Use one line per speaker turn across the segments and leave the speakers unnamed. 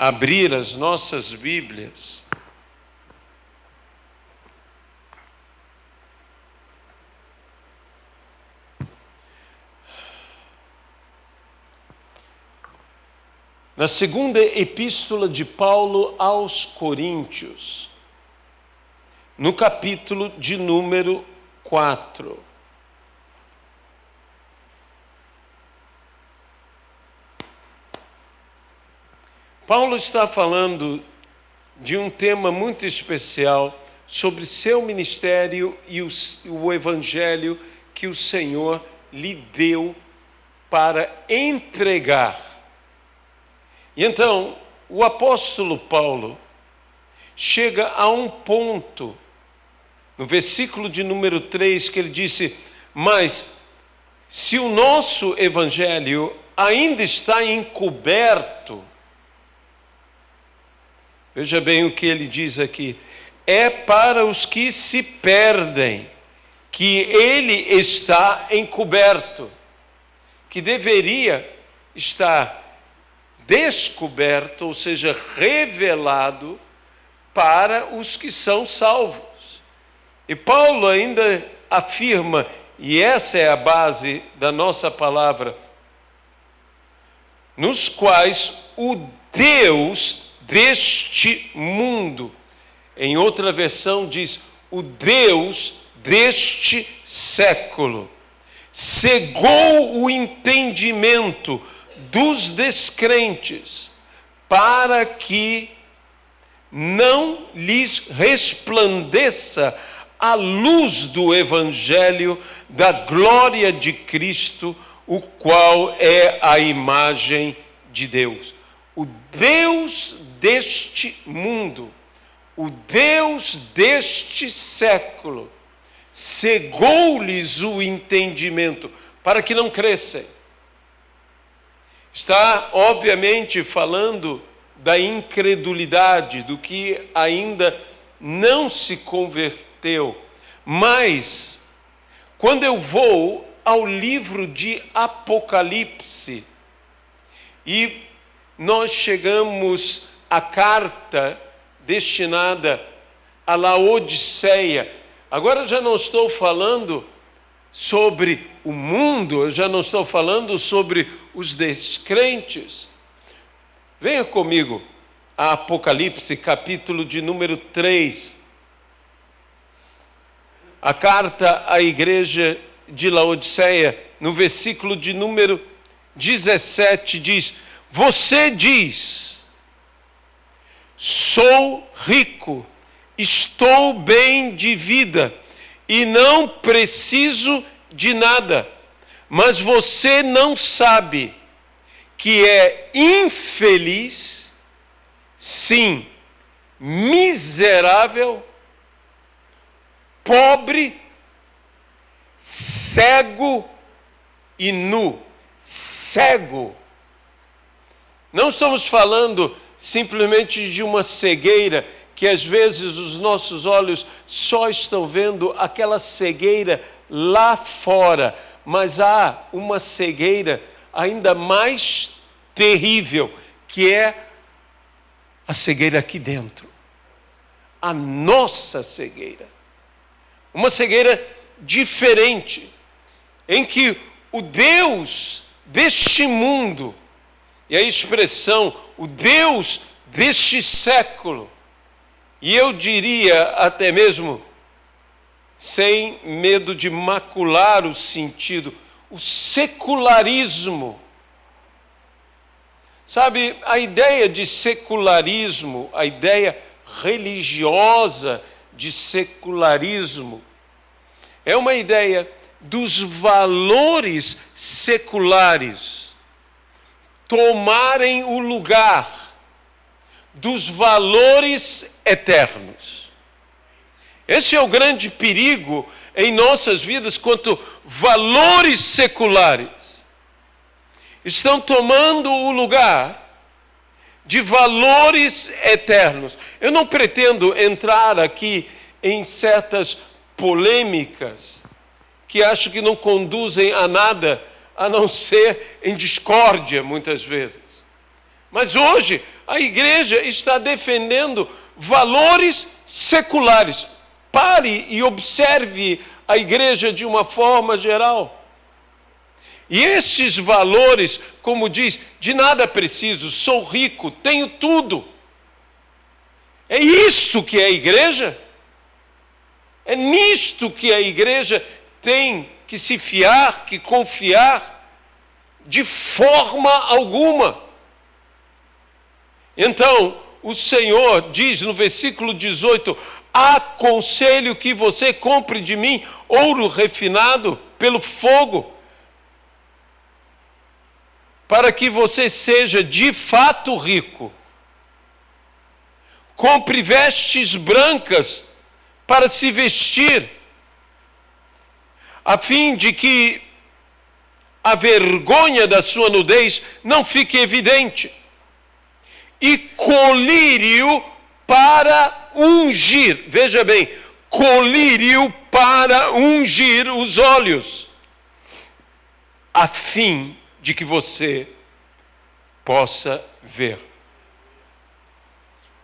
abrir as nossas Bíblias na segunda epístola de Paulo aos Coríntios, no capítulo de número 4. Paulo está falando de um tema muito especial sobre seu ministério e o evangelho que o Senhor lhe deu para entregar. E então, o apóstolo Paulo chega a um ponto, no versículo de número 3, que ele disse: mas se o nosso evangelho ainda está encoberto, veja bem o que ele diz aqui, é para os que se perdem que ele está encoberto, que deveria estar descoberto, ou seja, revelado para os que são salvos. E Paulo ainda afirma, e essa é a base da nossa palavra, nos quais o Deus deste mundo, em outra versão diz, o Deus deste século, cegou o entendimento dos descrentes, para que não lhes resplandeça a luz do evangelho da glória de Cristo, o qual é a imagem de Deus. O Deus deste mundo, o Deus deste século, cegou-lhes o entendimento para que não crescem. Está, obviamente, falando da incredulidade, do que ainda não se converteu. Mas, quando eu vou ao livro de Apocalipse, e nós chegamos à carta destinada a Laodiceia. Agora eu já não estou falando sobre o mundo, eu já não estou falando sobre os descrentes. Venha comigo a Apocalipse, capítulo de número 3. A carta à igreja de Laodiceia, no versículo de número 17, diz: você diz, sou rico, estou bem de vida e não preciso de nada, mas você não sabe que é infeliz, sim, miserável, pobre, cego e nu. Cego. Não estamos falando simplesmente de uma cegueira, que às vezes os nossos olhos só estão vendo aquela cegueira lá fora, mas há uma cegueira ainda mais terrível, que é a cegueira aqui dentro. A nossa cegueira. Uma cegueira diferente, em que o Deus deste mundo, e a expressão, o Deus deste século, e eu diria até mesmo, sem medo de macular o sentido, o secularismo. Sabe, a ideia de secularismo, a ideia religiosa de secularismo, é uma ideia dos valores seculares tomarem o lugar dos valores eternos. Esse é o grande perigo em nossas vidas, quando valores seculares estão tomando o lugar de valores eternos. Eu não pretendo entrar aqui em certas polêmicas que acho que não conduzem a nada, a não ser em discórdia, muitas vezes. Mas hoje a igreja está defendendo valores seculares. Pare e observe a igreja de uma forma geral. E estes valores, como diz, de nada preciso, sou rico, tenho tudo. É isto que é a igreja? É nisto que a igreja tem que se fiar, que confiar? De forma alguma. Então, o Senhor diz no versículo 18: aconselho que você compre de mim ouro refinado pelo fogo, para que você seja de fato rico. Compre vestes brancas para se vestir, a fim de que a vergonha da sua nudez não fique evidente. E colírio para ungir, veja bem, colírio para ungir os olhos, a fim de que você possa ver.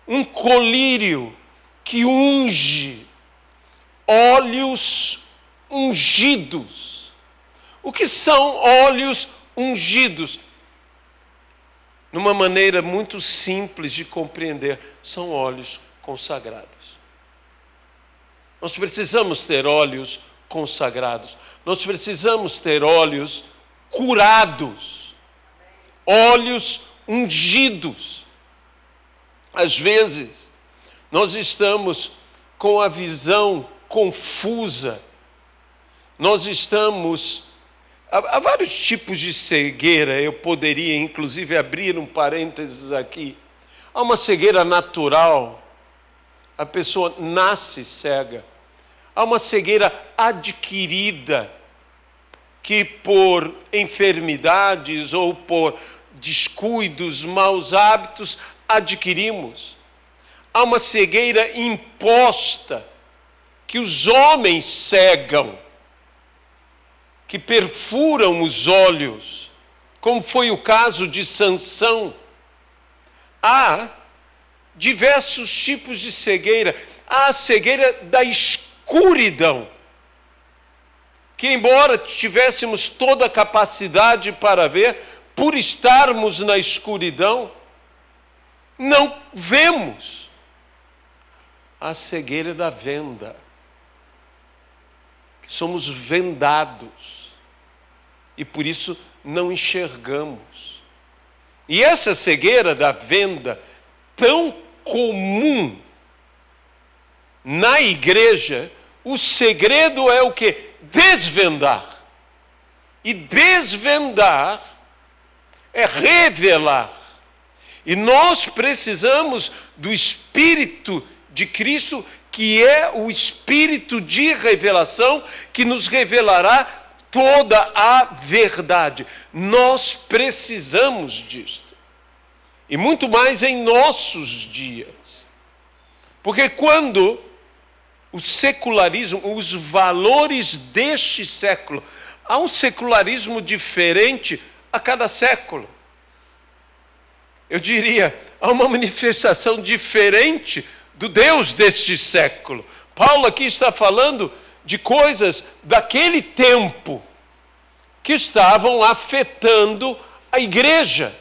Um colírio que unge, óleos ungidos. O que são óleos ungidos? Numa maneira muito simples de compreender, são óleos consagrados. Nós precisamos ter óleos consagrados. Nós precisamos ter óleos curados, óleos ungidos. Às vezes, nós estamos com a visão confusa, nós estamos... Há vários tipos de cegueira, eu poderia inclusive abrir um parênteses aqui. Há uma cegueira natural, a pessoa nasce cega. Há uma cegueira adquirida, que por enfermidades ou por descuidos, maus hábitos, adquirimos. Há uma cegueira imposta, que os homens cegam, que perfuram os olhos, como foi o caso de Sansão. Há diversos tipos de cegueira. Há a cegueira da escuridão, que embora tivéssemos toda a capacidade para ver, por estarmos na escuridão, não vemos. A cegueira da venda, que somos vendados e por isso não enxergamos. E essa cegueira da venda, tão comum na igreja, o segredo é o quê? Desvendar. E desvendar é revelar. E nós precisamos do Espírito de Cristo, que é o Espírito de revelação, que nos revelará toda a verdade. Nós precisamos disto. E muito mais em nossos dias. Porque quando o secularismo, os valores deste século, há um secularismo diferente a cada século. Eu diria, há uma manifestação diferente do Deus deste século. Paulo aqui está falando de coisas daquele tempo que estavam afetando a igreja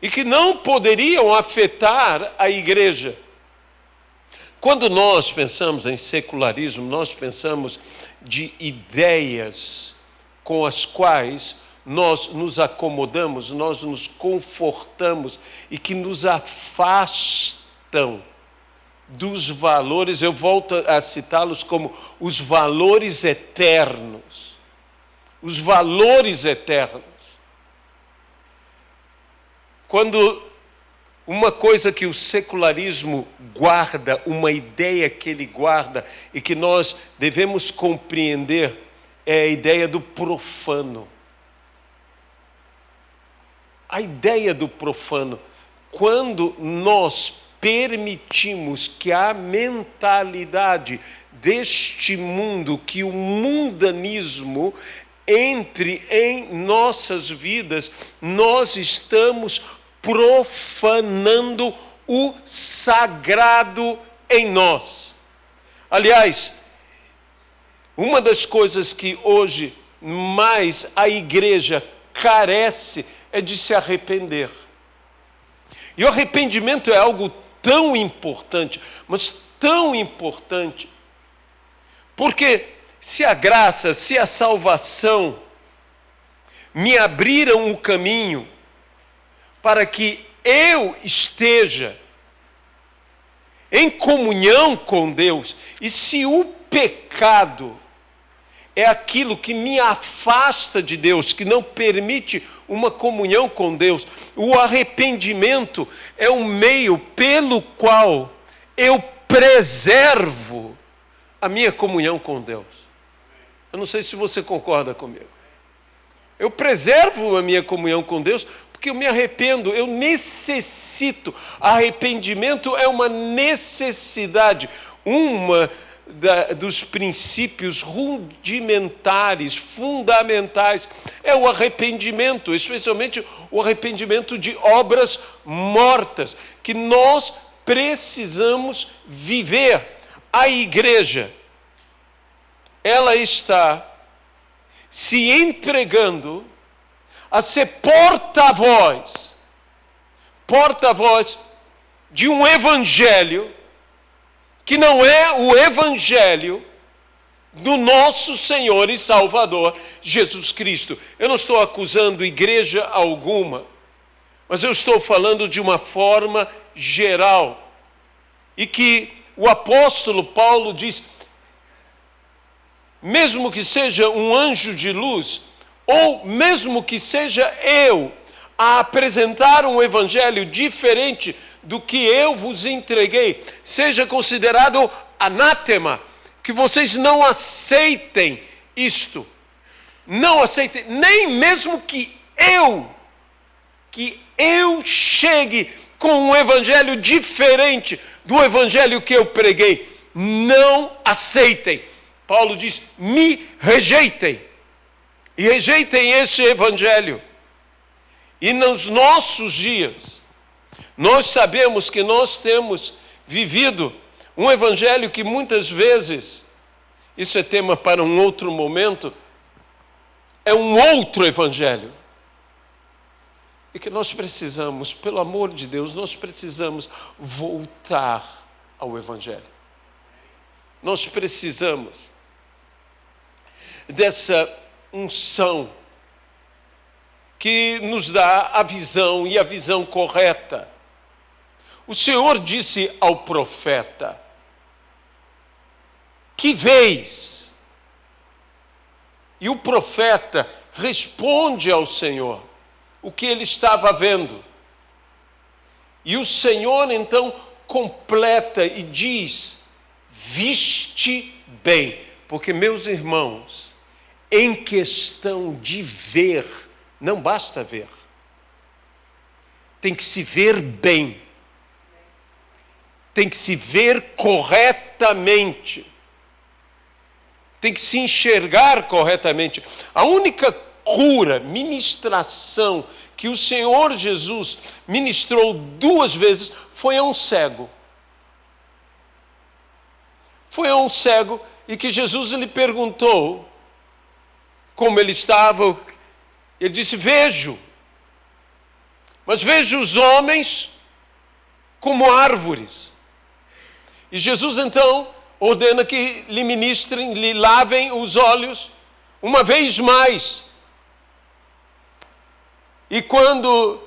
e que não poderiam afetar a igreja. Quando nós pensamos em secularismo, nós pensamos de ideias com as quais nós nos acomodamos, nós nos confortamos e que nos afastam dos valores, eu volto a citá-los como os valores eternos. Os valores eternos. Quando uma coisa que o secularismo guarda, uma ideia que ele guarda e que nós devemos compreender, é a ideia do profano. A ideia do profano. Quando nós permitimos que a mentalidade deste mundo, que o mundanismo entre em nossas vidas, nós estamos profanando o sagrado em nós. Aliás, uma das coisas que hoje mais a igreja carece é de se arrepender. E o arrependimento é algo tão importante, mas tão importante, porque se a graça, se a salvação me abriram o caminho para que eu esteja em comunhão com Deus, e se o pecado é aquilo que me afasta de Deus, que não permite uma comunhão com Deus, o arrependimento é um meio pelo qual eu preservo a minha comunhão com Deus. Eu não sei se você concorda comigo. Eu preservo a minha comunhão com Deus porque eu me arrependo, eu necessito. Arrependimento é uma necessidade, dos princípios rudimentares, fundamentais, é o arrependimento, especialmente o arrependimento de obras mortas, que nós precisamos viver. A igreja, ela está se entregando a ser porta-voz de um evangelho que não é o evangelho do nosso Senhor e Salvador, Jesus Cristo. Eu não estou acusando igreja alguma, mas eu estou falando de uma forma geral. E que o apóstolo Paulo diz, mesmo que seja um anjo de luz, ou mesmo que seja eu a apresentar um evangelho diferente do que eu vos entreguei, seja considerado anátema, que vocês não aceitem isto. Não aceitem, nem mesmo que eu chegue com um evangelho diferente do evangelho que eu preguei. Não aceitem. Paulo diz, me rejeitem. E rejeitem esse evangelho. E nos nossos dias, nós sabemos que nós temos vivido um evangelho que muitas vezes, isso é tema para um outro momento, é um outro evangelho. E que nós precisamos, pelo amor de Deus, nós precisamos voltar ao evangelho. Nós precisamos dessa unção que nos dá a visão e a visão correta. O Senhor disse ao profeta, que vês? E o profeta responde ao Senhor o que ele estava vendo. E o Senhor então completa e diz, viste bem, porque meus irmãos, em questão de ver, não basta ver, tem que se ver bem, tem que se ver corretamente, tem que se enxergar corretamente. A única cura, ministração que o Senhor Jesus ministrou 2 vezes foi a um cego. Foi a um cego e que Jesus lhe perguntou como ele estava. Ele disse, vejo, mas vejo os homens como árvores. E Jesus então ordena que lhe ministrem, lhe lavem os olhos uma vez mais. E quando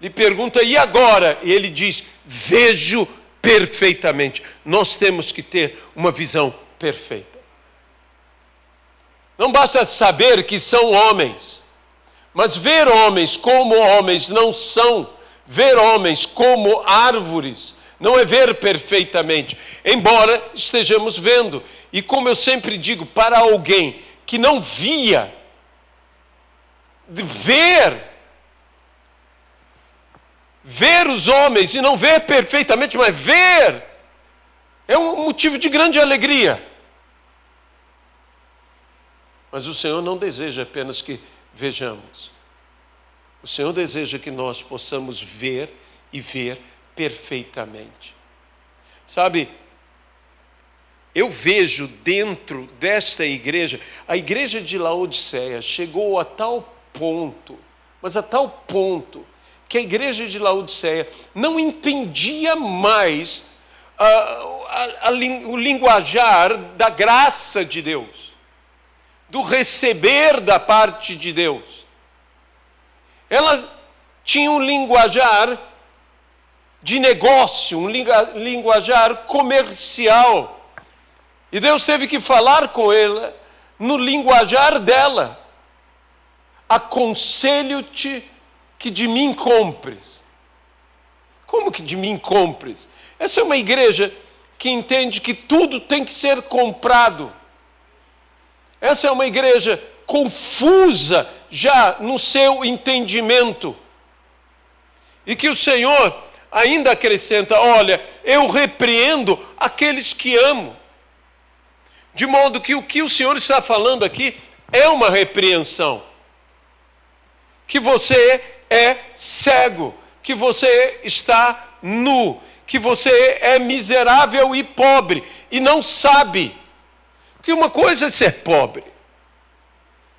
lhe pergunta, e agora? E ele diz, vejo perfeitamente. Nós temos que ter uma visão perfeita. Não basta saber que são homens, mas ver homens como homens não são, ver homens como árvores, não é ver perfeitamente, embora estejamos vendo. E como eu sempre digo, para alguém que não via, ver os homens e não ver perfeitamente, mas ver, é um motivo de grande alegria. Mas o Senhor não deseja apenas que vejamos. O Senhor deseja que nós possamos ver e ver perfeitamente. Sabe, eu vejo dentro desta igreja, a igreja de Laodiceia chegou a tal ponto, mas a tal ponto, que a igreja de Laodiceia não entendia mais o linguajar da graça de Deus, do receber da parte de Deus. Ela tinha um linguajar de negócio, um linguajar comercial. E Deus teve que falar com ela no linguajar dela. Aconselho-te que de mim compres. Como que de mim compres? Essa é uma igreja que entende que tudo tem que ser comprado. Essa é uma igreja confusa já no seu entendimento. E que o Senhor ainda acrescenta: olha, eu repreendo aqueles que amo. De modo que o que o Senhor está falando aqui é uma repreensão. Que você é cego, que você está nu, que você é miserável e pobre e não sabe. Que uma coisa é ser pobre,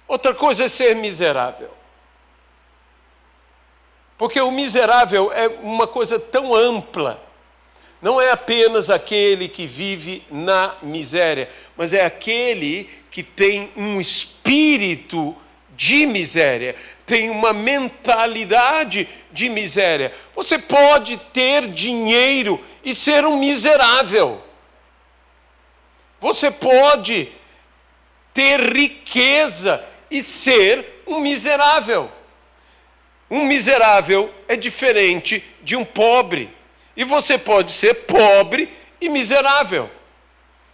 outra coisa é ser miserável. Porque o miserável é uma coisa tão ampla. Não é apenas aquele que vive na miséria, mas é aquele que tem um espírito de miséria, tem uma mentalidade de miséria. Você pode ter dinheiro e ser um miserável. Você pode ter riqueza e ser um miserável. Um miserável é diferente de um pobre. E você pode ser pobre e miserável.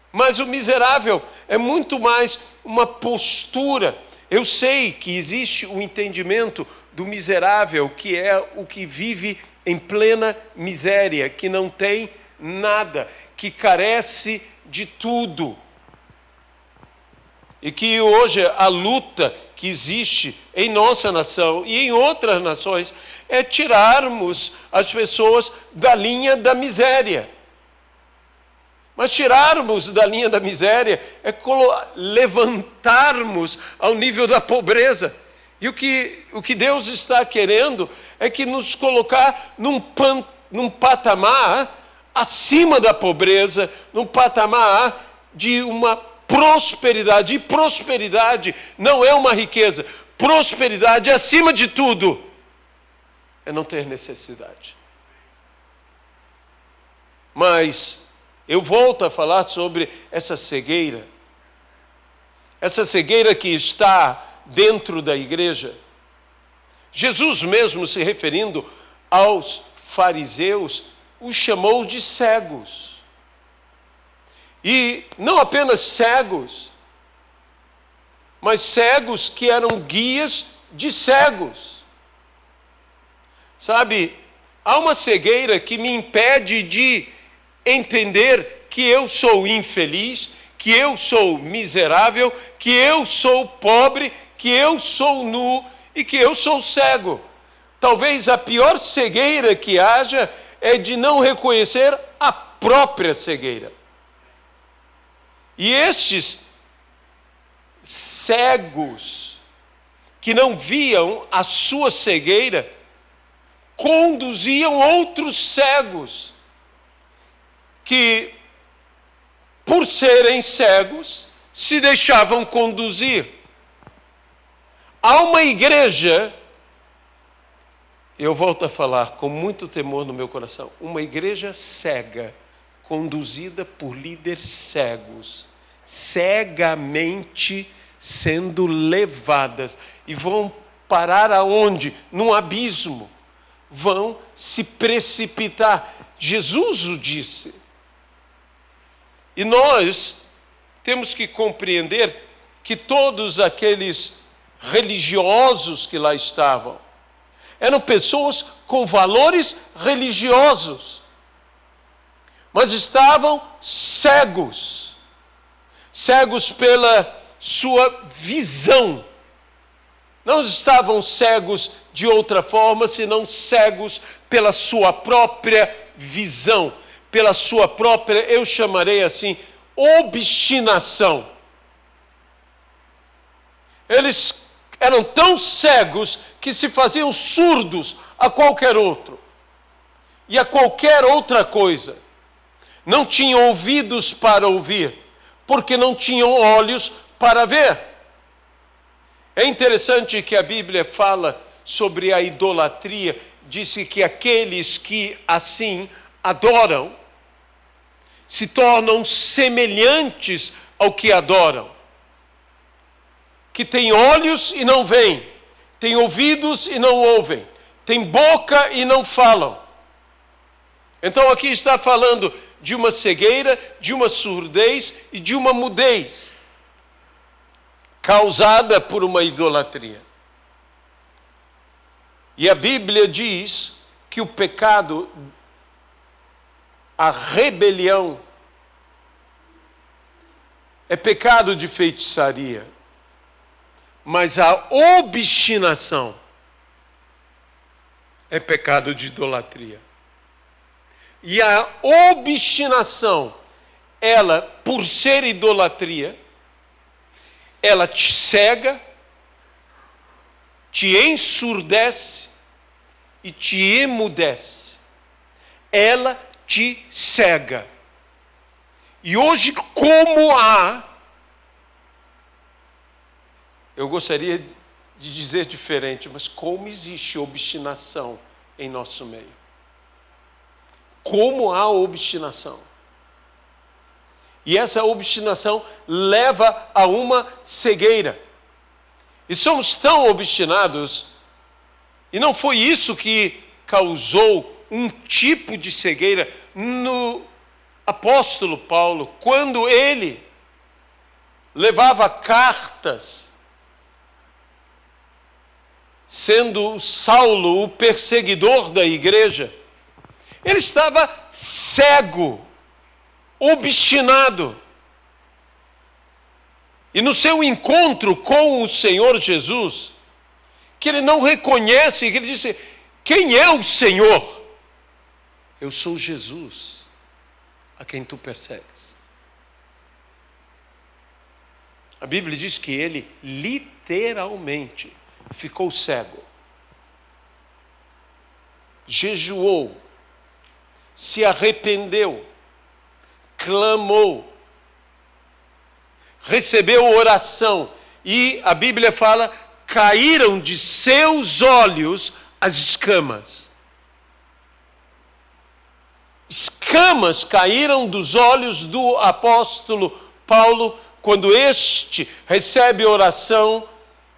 Mas o miserável é muito mais uma postura. Eu sei que existe o entendimento do miserável, que é o que vive em plena miséria, que não tem nada, que carece de tudo. E que hoje a luta que existe em nossa nação e em outras nações é tirarmos as pessoas da linha da miséria. Mas tirarmos da linha da miséria é levantarmos ao nível da pobreza. E o que Deus está querendo é que nos colocar num patamar acima da pobreza, num patamar de uma prosperidade. E prosperidade não é uma riqueza. Prosperidade, acima de tudo, é não ter necessidade. Mas eu volto a falar sobre essa cegueira. Essa cegueira que está dentro da igreja. Jesus mesmo, se referindo aos fariseus, os chamou de cegos. E não apenas cegos, mas cegos que eram guias de cegos. Sabe, há uma cegueira que me impede de entender que eu sou infeliz, que eu sou miserável, que eu sou pobre, que eu sou nu e que eu sou cego. Talvez a pior cegueira que haja é de não reconhecer a própria cegueira. E estes cegos que não viam a sua cegueira conduziam outros cegos que, por serem cegos, se deixavam conduzir. Há uma igreja, eu volto a falar com muito temor no meu coração, uma igreja cega, conduzida por líderes cegos, cegamente sendo levadas, e vão parar aonde? Num abismo, vão se precipitar. Jesus o disse. E nós temos que compreender que todos aqueles religiosos que lá estavam eram pessoas com valores religiosos, mas estavam cegos pela sua visão. Não estavam cegos de outra forma, senão cegos pela sua própria visão, pela sua própria, eu chamarei assim, obstinação. Eles eram tão cegos que se faziam surdos a qualquer outro e a qualquer outra coisa. Não tinham ouvidos para ouvir, porque não tinham olhos para ver. É interessante que a Bíblia fala sobre a idolatria, disse que aqueles que assim adoram se tornam semelhantes ao que adoram. Que têm olhos e não veem, têm ouvidos e não ouvem, têm boca e não falam. Então aqui está falando de uma cegueira, de uma surdez e de uma mudez causada por uma idolatria. E a Bíblia diz que o pecado, a rebelião, é pecado de feitiçaria, mas a obstinação é pecado de idolatria. E a obstinação, ela, por ser idolatria, ela te cega, te ensurdece e te emudece. Ela te cega. E hoje, eu gostaria de dizer diferente, mas como existe obstinação em nosso meio? Como há obstinação? E essa obstinação leva a uma cegueira. E somos tão obstinados, e não foi isso que causou um tipo de cegueira no apóstolo Paulo, quando ele levava cartas, sendo Saulo o perseguidor da igreja. Ele estava cego, obstinado. E no seu encontro com o Senhor Jesus, que ele não reconhece, que ele disse: quem é o Senhor? Eu sou Jesus, a quem tu persegues. A Bíblia diz que ele literalmente ficou cego, jejuou, se arrependeu, clamou, recebeu oração, e a Bíblia fala, caíram de seus olhos as escamas. Escamas caíram dos olhos do apóstolo Paulo, quando este recebe oração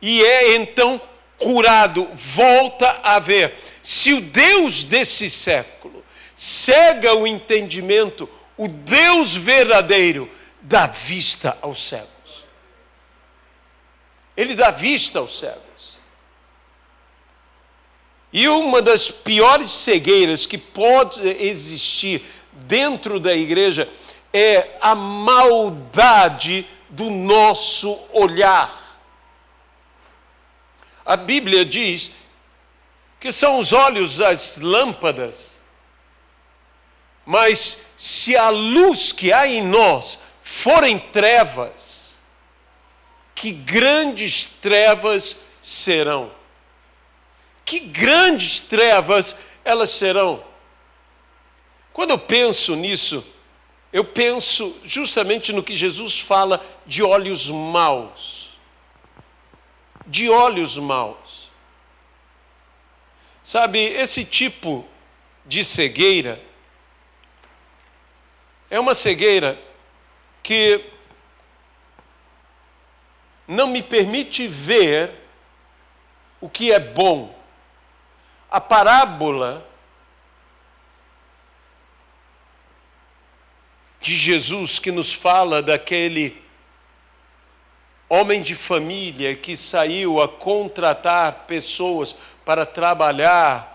e é então curado, volta a ver. Se o Deus desse século cega o entendimento, o Deus verdadeiro dá vista aos cegos. Ele dá vista aos cegos. E uma das piores cegueiras que pode existir dentro da igreja é a maldade do nosso olhar. A Bíblia diz que são os olhos as lâmpadas, mas se a luz que há em nós forem trevas, que grandes trevas serão. Que grandes trevas elas serão. Quando eu penso nisso, eu penso justamente no que Jesus fala de olhos maus. De olhos maus. Sabe, esse tipo de cegueira é uma cegueira que não me permite ver o que é bom. A parábola de Jesus que nos fala daquele homem de família que saiu a contratar pessoas para trabalhar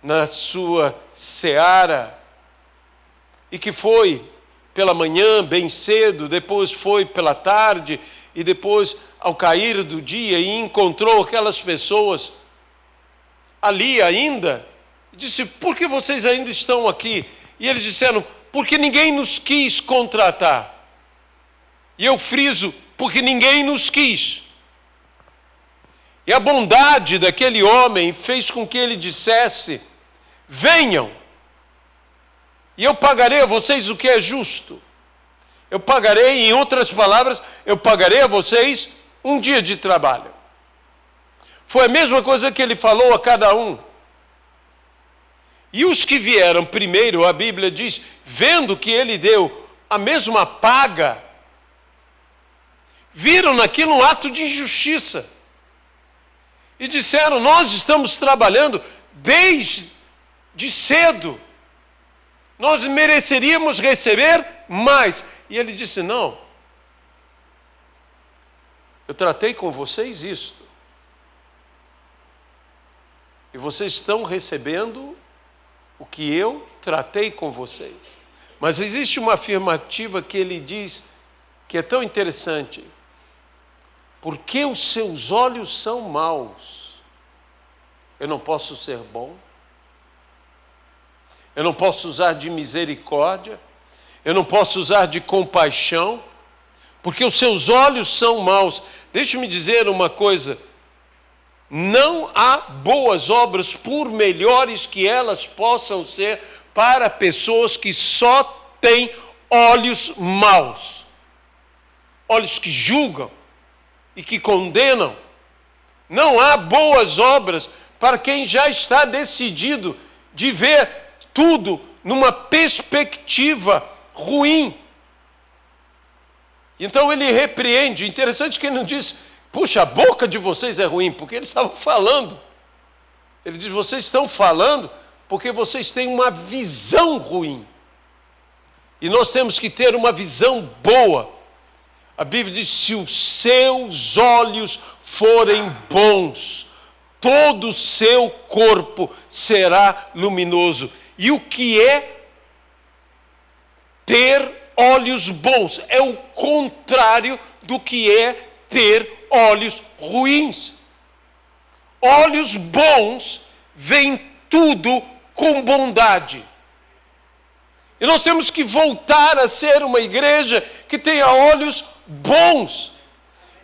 na sua seara e que foi pela manhã, bem cedo, depois foi pela tarde, e depois, ao cair do dia, e encontrou aquelas pessoas ali ainda, e disse: por que vocês ainda estão aqui? E eles disseram: porque ninguém nos quis contratar. E eu friso: porque ninguém nos quis. E a bondade daquele homem fez com que ele dissesse: venham, e eu pagarei a vocês o que é justo. Eu pagarei, em outras palavras, eu pagarei a vocês um dia de trabalho. Foi a mesma coisa que ele falou a cada um. E os que vieram primeiro, a Bíblia diz, vendo que ele deu a mesma paga, viram naquilo um ato de injustiça. E disseram: nós estamos trabalhando desde cedo. Nós mereceríamos receber mais. E ele disse: não. Eu tratei com vocês isto. E vocês estão recebendo o que eu tratei com vocês. Mas existe uma afirmativa que ele diz que é tão interessante. Porque os seus olhos são maus, eu não posso ser bom? Eu não posso usar de misericórdia? Eu não posso usar de compaixão? Porque os seus olhos são maus. Deixe-me dizer uma coisa. Não há boas obras, por melhores que elas possam ser, para pessoas que só têm olhos maus. Olhos que julgam e que condenam. Não há boas obras para quem já está decidido de ver tudo numa perspectiva ruim. Então ele repreende. Interessante que ele não diz: puxa, a boca de vocês é ruim, porque eles estavam falando. Ele diz: vocês estão falando porque vocês têm uma visão ruim. E nós temos que ter uma visão boa. A Bíblia diz: se os seus olhos forem bons, todo o seu corpo será luminoso. E o que é ter olhos bons? É o contrário do que é ter olhos ruins. Olhos bons veem tudo com bondade. E nós temos que voltar a ser uma igreja que tenha olhos bons.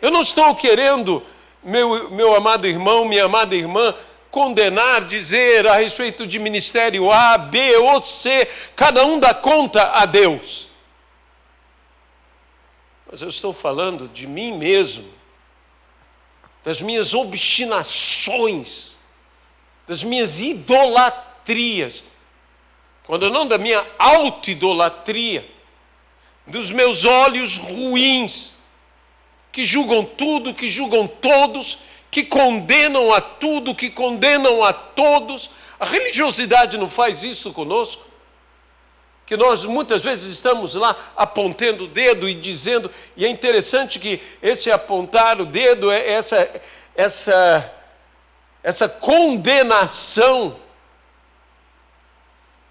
Eu não estou querendo, meu amado irmão, minha amada irmã, condenar, dizer a respeito de ministério A, B ou C, cada um dá conta a Deus. Mas eu estou falando de mim mesmo, das minhas obstinações, das minhas idolatrias, quando não da minha auto-idolatria, dos meus olhos ruins, que julgam tudo, que julgam todos, que condenam a tudo, que condenam a todos. A religiosidade não faz isso conosco? Que nós muitas vezes estamos lá apontando o dedo e dizendo, e é interessante que esse apontar o dedo, essa condenação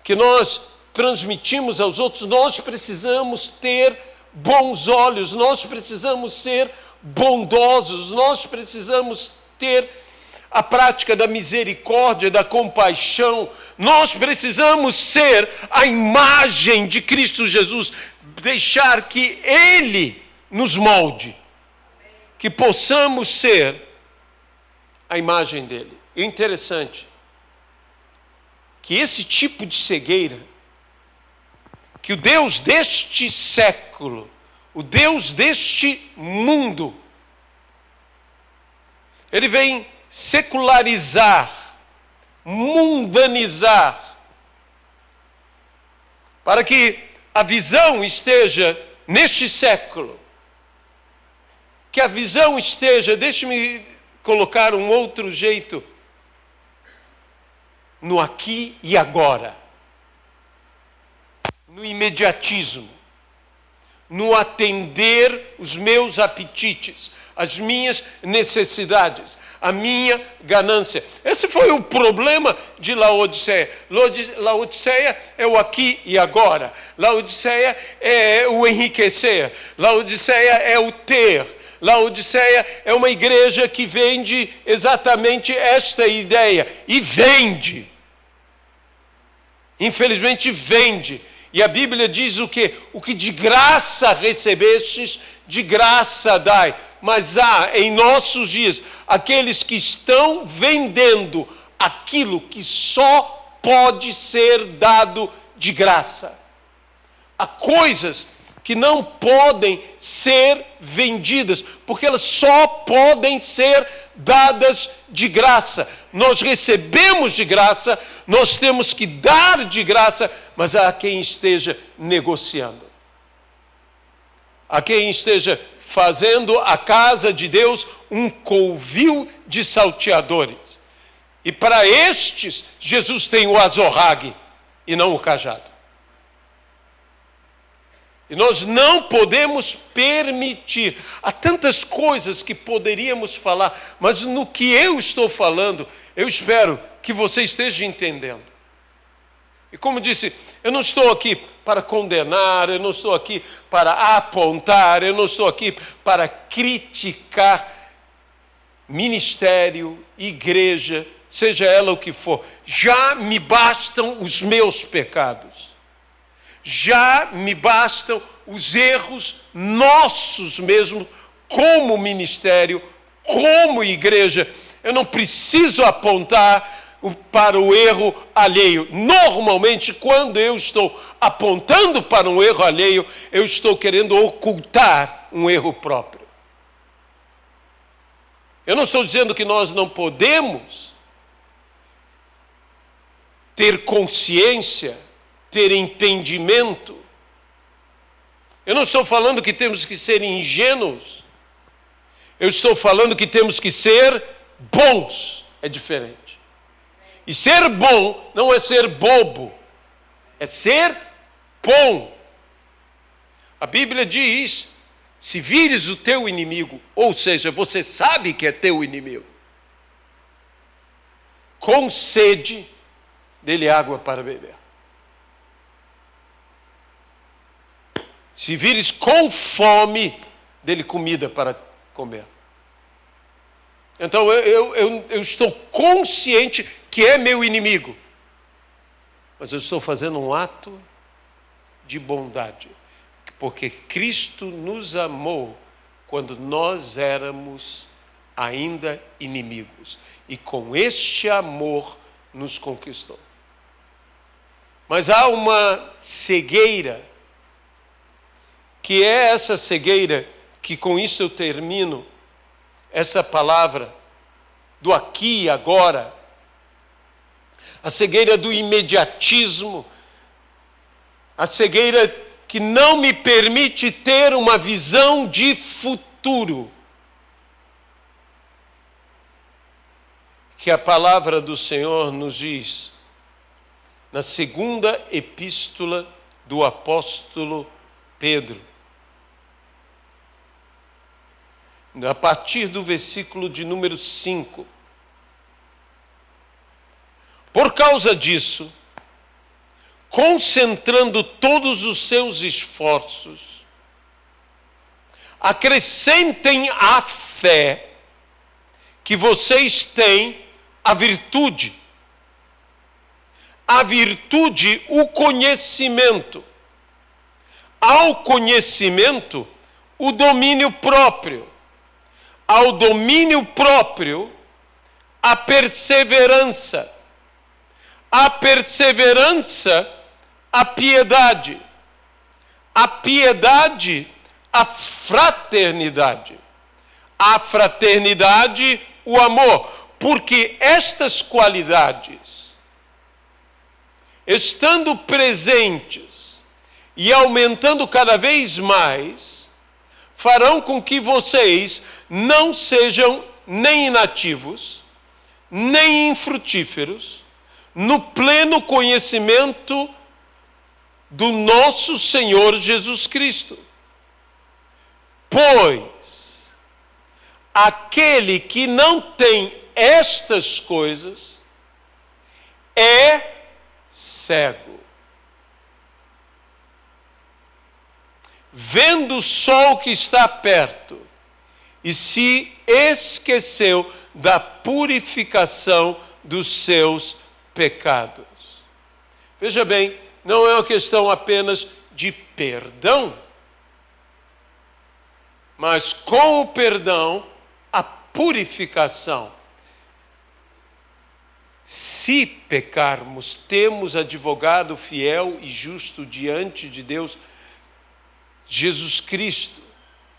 que nós transmitimos aos outros. Nós precisamos ter bons olhos, nós precisamos ser bondosos, nós precisamos ter a prática da misericórdia, da compaixão. Nós precisamos ser a imagem de Cristo Jesus, deixar que Ele nos molde, que possamos ser a imagem dele. E interessante que esse tipo de cegueira, que o Deus deste século, o Deus deste mundo, ele vem secularizar, mundanizar, para que a visão esteja neste século, que a visão esteja, deixe-me colocar um outro jeito, no aqui e agora, no imediatismo, no atender os meus apetites, as minhas necessidades, a minha ganância. Esse foi o problema de Laodiceia. Laodiceia é o aqui e agora. Laodiceia é o enriquecer. Laodiceia é o ter. Laodiceia é uma igreja que vende exatamente esta ideia. E vende. Infelizmente vende. E a Bíblia diz o quê? O que de graça recebestes, de graça dai. Mas há em nossos dias aqueles que estão vendendo aquilo que só pode ser dado de graça. Há coisas que não podem ser vendidas, porque elas só podem ser dadas de graça. Nós recebemos de graça, nós temos que dar de graça, mas há quem esteja negociando. Há quem esteja fazendo a casa de Deus um covil de salteadores. E para estes, Jesus tem o azorrague e não o cajado. E nós não podemos permitir. Há tantas coisas que poderíamos falar, mas no que eu estou falando, eu espero que você esteja entendendo. E como disse, eu não estou aqui para condenar, eu não estou aqui para apontar, eu não estou aqui para criticar ministério, igreja, seja ela o que for. Já me bastam os meus pecados. Já me bastam os erros nossos mesmo, como ministério, como igreja. Eu não preciso apontar para o erro alheio. Normalmente, quando eu estou apontando para um erro alheio, eu estou querendo ocultar um erro próprio. Eu não estou dizendo que nós não podemos ter consciência, ter entendimento. Eu não estou falando que temos que ser ingênuos. Eu estou falando que temos que ser bons. É diferente. E ser bom não é ser bobo, é ser bom. A Bíblia diz, se vires o teu inimigo, ou seja, você sabe que é teu inimigo, concede dele água para beber. Se vires com fome, dele comida para comer. Então eu estou consciente que é meu inimigo, mas eu estou fazendo um ato de bondade, porque Cristo nos amou quando nós éramos ainda inimigos, e com este amor nos conquistou. Mas há uma cegueira, que é essa cegueira, que com isso eu termino, essa palavra do aqui e agora, a cegueira do imediatismo, a cegueira que não me permite ter uma visão de futuro. Que a palavra do Senhor nos diz, na segunda epístola do apóstolo Pedro, a partir do versículo de número 5. Por causa disso, concentrando todos os seus esforços, acrescentem à fé que vocês têm a virtude, o conhecimento, ao conhecimento, o domínio próprio, ao domínio próprio, a perseverança, a piedade, a fraternidade, o amor, porque estas qualidades, estando presentes e aumentando cada vez mais, farão com que vocês não sejam nem inativos, nem infrutíferos, no pleno conhecimento do nosso Senhor Jesus Cristo. Pois aquele que não tem estas coisas é cego, vendo o sol que está perto, e se esqueceu da purificação dos seus pecados. Veja bem, não é uma questão apenas de perdão, mas com o perdão, a purificação. Se pecarmos, temos advogado fiel e justo diante de Deus, Jesus Cristo,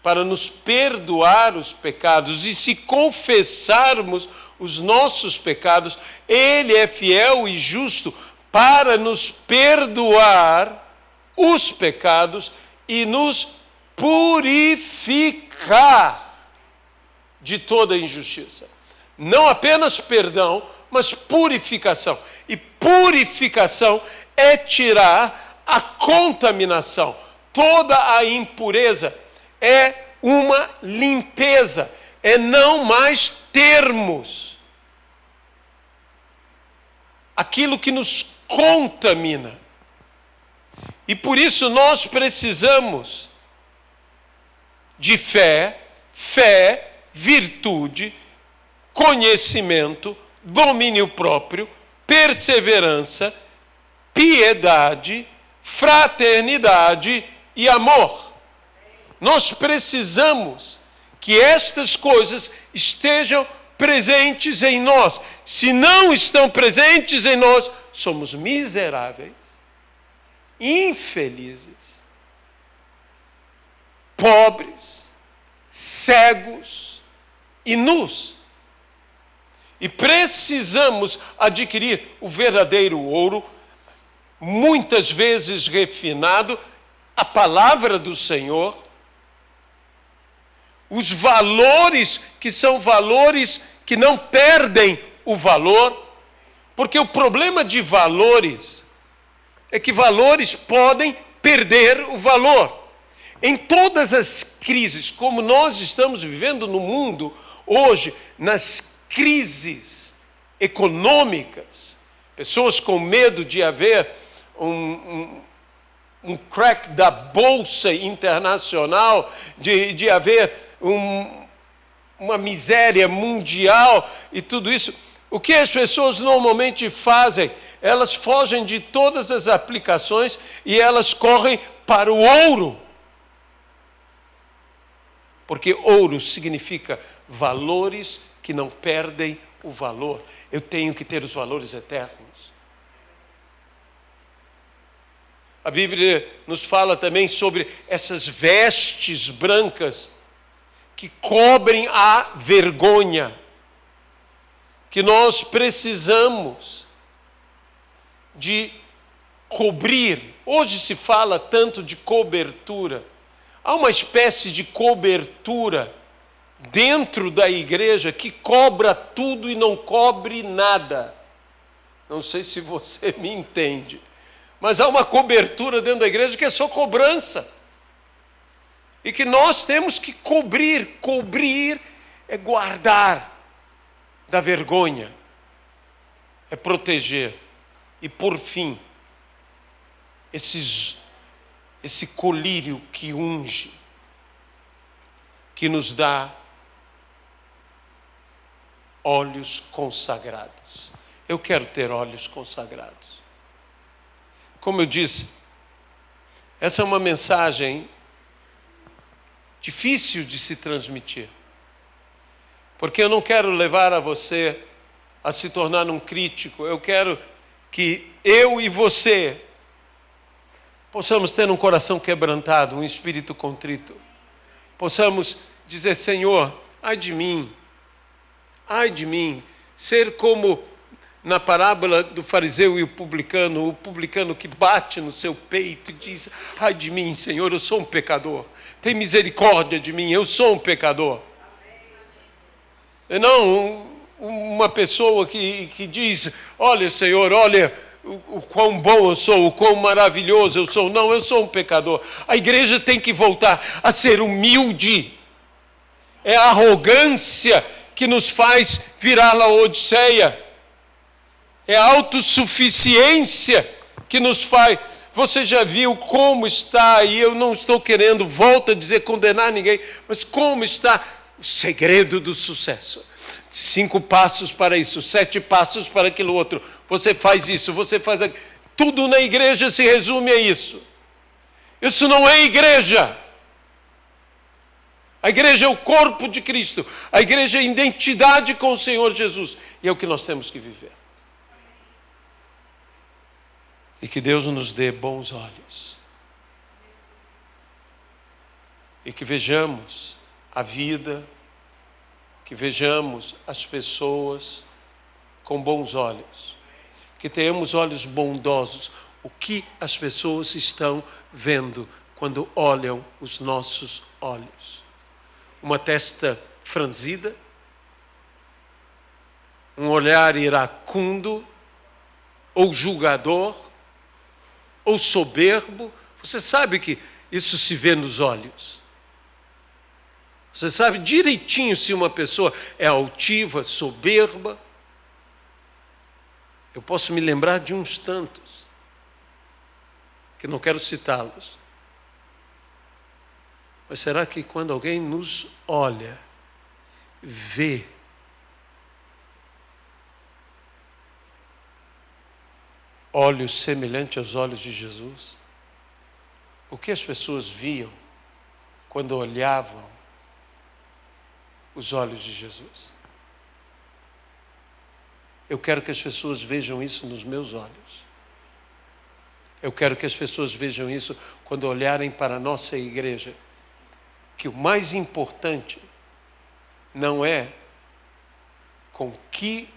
para nos perdoar os pecados. E se confessarmos os nossos pecados, Ele é fiel e justo para nos perdoar os pecados e nos purificar de toda injustiça. Não apenas perdão, mas purificação. E purificação é tirar a contaminação, toda a impureza. É uma limpeza, é não mais termos aquilo que nos contamina. E por isso nós precisamos de fé, virtude, conhecimento, domínio próprio, perseverança, piedade, fraternidade e amor. Nós precisamos que estas coisas estejam presentes em nós. Se não estão presentes em nós, somos miseráveis, infelizes, pobres, cegos e nus. E precisamos adquirir o verdadeiro ouro, muitas vezes refinado, a palavra do Senhor, os valores que são valores que não perdem o valor, porque o problema de valores é que valores podem perder o valor. Em todas as crises, como nós estamos vivendo no mundo hoje, nas crises econômicas, pessoas com medo de haver um crack da bolsa internacional, de haver uma miséria mundial e tudo isso. O que as pessoas normalmente fazem? Elas fogem de todas as aplicações e elas correm para o ouro. Porque ouro significa valores que não perdem o valor. Eu tenho que ter os valores eternos. A Bíblia nos fala também sobre essas vestes brancas que cobrem a vergonha, que nós precisamos de cobrir. Hoje se fala tanto de cobertura. Há uma espécie de cobertura dentro da igreja que cobra tudo e não cobre nada. Não sei se você me entende. Mas há uma cobertura dentro da igreja que é só cobrança. E que nós temos que cobrir. Cobrir é guardar da vergonha. É proteger. E por fim, esse colírio que unge, que nos dá olhos consagrados. Eu quero ter olhos consagrados. Como eu disse, essa é uma mensagem difícil de se transmitir, porque eu não quero levar a você a se tornar um crítico. Eu quero que eu e você possamos ter um coração quebrantado, um espírito contrito. Possamos dizer: Senhor, ai de mim, ser como na parábola do fariseu e o publicano que bate no seu peito e diz: ai de mim, Senhor, eu sou um pecador, tem misericórdia de mim, eu sou um pecador. E não uma pessoa que diz: olha, Senhor, olha, o quão bom eu sou, o quão maravilhoso eu sou. Não, eu sou um pecador. A igreja tem que voltar a ser humilde. É a arrogância que nos faz virar Laodiceia. É a autossuficiência que nos faz... Você já viu como está, e eu não estou querendo, volto a dizer, condenar ninguém, mas como está o segredo do sucesso. 5 passos para isso, 7 passos para aquilo outro. Você faz isso, você faz aquilo. Tudo na igreja se resume a isso. Isso não é igreja. A igreja é o corpo de Cristo. A igreja é a identidade com o Senhor Jesus. E é o que nós temos que viver. E que Deus nos dê bons olhos. E que vejamos a vida, que vejamos as pessoas com bons olhos. Que tenhamos olhos bondosos. O que as pessoas estão vendo quando olham os nossos olhos? Uma testa franzida? Um olhar iracundo? Ou julgador? Ou soberbo? Você sabe que isso se vê nos olhos. Você sabe direitinho se uma pessoa é altiva, soberba. Eu posso me lembrar de uns tantos, que não quero citá-los. Mas será que quando alguém nos olha, vê olhos semelhantes aos olhos de Jesus? O que as pessoas viam quando olhavam os olhos de Jesus? Eu quero que as pessoas vejam isso nos meus olhos. Eu quero que as pessoas vejam isso quando olharem para a nossa igreja. Que o mais importante não é com que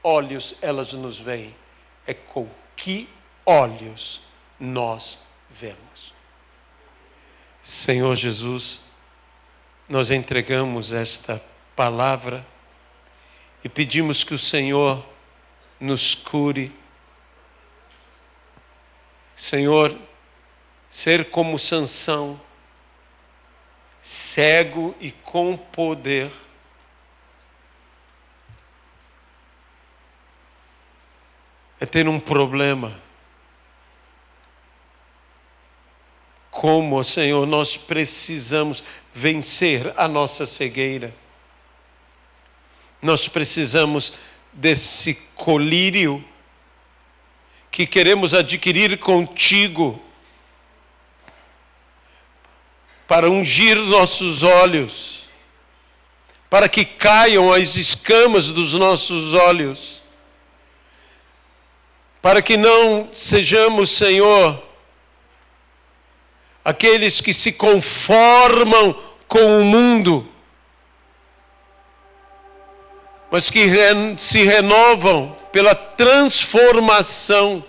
olhos elas nos veem, é com que olhos nós vemos. Senhor Jesus, nós entregamos esta palavra e pedimos que o Senhor nos cure. Senhor, ser como Sansão, cego e com poder, é ter um problema. Como, Senhor, nós precisamos vencer a nossa cegueira. Nós precisamos desse colírio que queremos adquirir contigo para ungir nossos olhos, para que caiam as escamas dos nossos olhos, para que não sejamos, Senhor, aqueles que se conformam com o mundo, mas que se renovam pela transformação,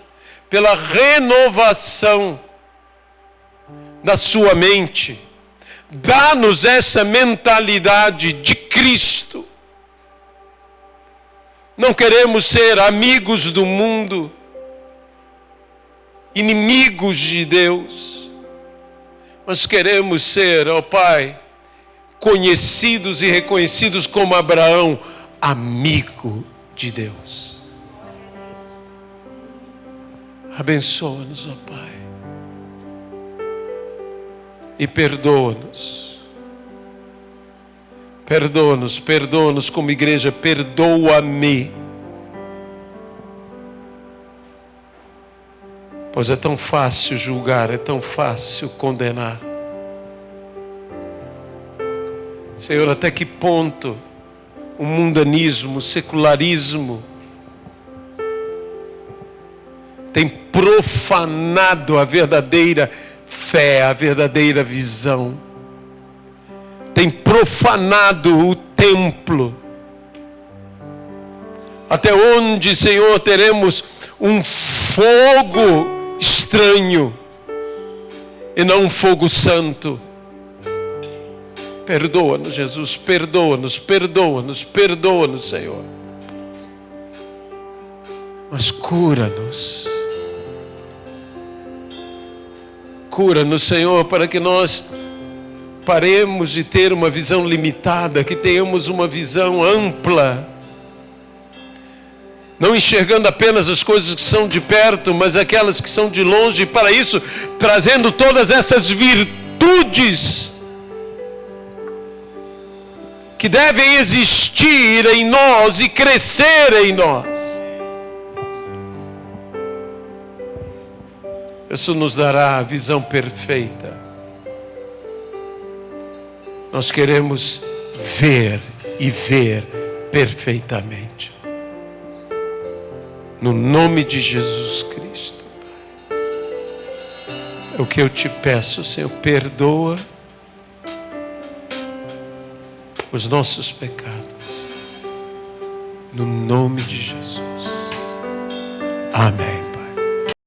pela renovação da sua mente. Dá-nos essa mentalidade de Cristo. Não queremos ser amigos do mundo, inimigos de Deus, mas queremos ser, ó Pai, conhecidos e reconhecidos como Abraão, amigo de Deus. Abençoa-nos, ó Pai. E perdoa-nos. Perdoa-nos, perdoa-nos como igreja, perdoa-me. Pois é tão fácil julgar, é tão fácil condenar. Senhor, até que ponto o mundanismo, o secularismo tem profanado a verdadeira fé, a verdadeira visão. Tem profanado o templo. Até onde, Senhor, teremos um fogo estranho e não um fogo santo? Perdoa-nos, Jesus, perdoa-nos, perdoa-nos, perdoa-nos, Senhor. Mas cura-nos. Cura-nos, Senhor, para que nós paremos de ter uma visão limitada, que tenhamos uma visão ampla, não enxergando apenas as coisas que são de perto, mas aquelas que são de longe, e para isso, trazendo todas essas virtudes que devem existir em nós e crescer em nós. Isso nos dará a visão perfeita. Nós queremos ver e ver perfeitamente. No nome de Jesus Cristo. É o que eu te peço, Senhor. Perdoa os nossos pecados. No nome de Jesus. Amém.